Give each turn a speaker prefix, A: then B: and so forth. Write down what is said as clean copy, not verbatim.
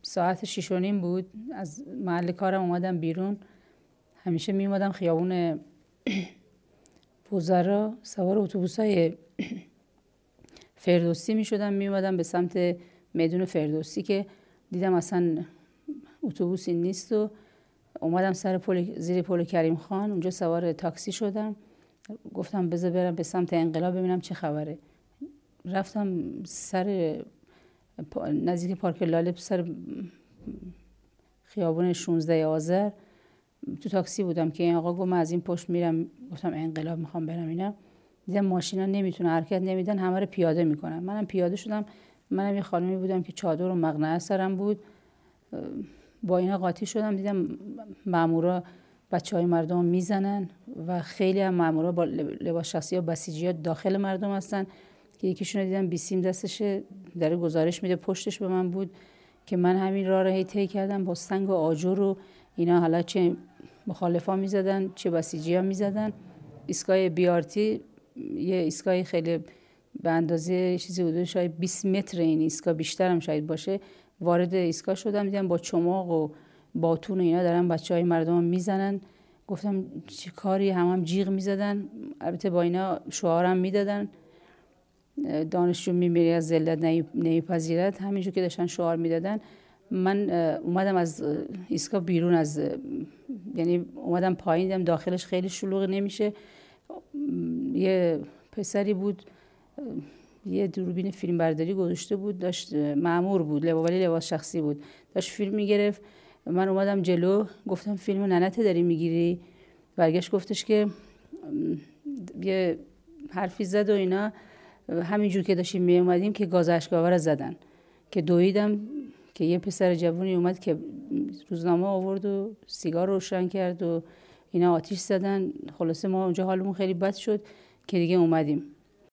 A: ساعت 6:30 بود. از محل کارم اومدم بیرون. همیشه می اومدم خیابون وزرا، سوار اتوبوسای فردوسی می شدم، می اومدم به سمت میدون فردوسی که دیدم اصلا اتوبوسی نیست و اومدم سر زیر پل کریم خان. اونجا سوار تاکسی شدم، گفتم بذار برم به سمت انقلاب ببینم چه خبره. رفتم سر نزدیک پارک لاله، سر خیابون 16 آذر تو تاکسی بودم که این آقا گفت من از این پشت میرم. گفتم انقلاب میخوام برم. اینا دیدم ماشینا نمیتونه حرکت نمیدن، همه رو پیاده میکنن. منم پیاده شدم. منم یه خانمی بودم که چادر و مقنعه سرم بود، با اینا قاطی شدم. دیدم مامورا بچهای مردم میزنن و خیلی هم مامورا با لباس شخصی و بسیجی‌ها داخل مردم هستن که یکیشون دیدم بیسیم دستشه داره گزارش میده، پشتش به من بود که من همین راه رو هی طی کردم با سنگ و آجر و اینا. حالا چه مخالفا میزدن چه بسیجی‌ها میزدن. ایستگاه BRT یه ایستگاه خیلی به اندازه چیزی بوده، شاید 20 متر این ایستگاه، بیشتر هم شاید باشه. وارد ایستگاه شدم، دیدم با چماق و باتون و اینا دارن بچهای مردم میزنن. گفتم چه کاری، هم جیغ میزدن. البته با اینا شعارم میدادن، دانشجو میمیری از ذلت نمیپذیرد. همینجور که داشتن شعار میدادن من اومدم از ایستگاه بیرون، یعنی اومدم پایین. دیدم داخلش خیلی شلوغ نمیشه. یه پسری بود یه دوربین فیلم برداری گذاشته بود، داشت مأمور بود ولی لباس شخصی بود، داشت فیلم میگرفت. من اومدم جلو، گفتم فیلم ننته داری میگیری؟ برگشت گفتش که یه حرفی زد و اینا. همینجور که داشتیم می اومدیم که گاز اشک‌آور زدن که دویدم که یه پسر جوونی اومد که روزنامه آورد و سیگار روشن کرد و اینا آتیش زدن. خلاصه ما اونجا حالمون خیلی بد شد که دیگه اومدیم.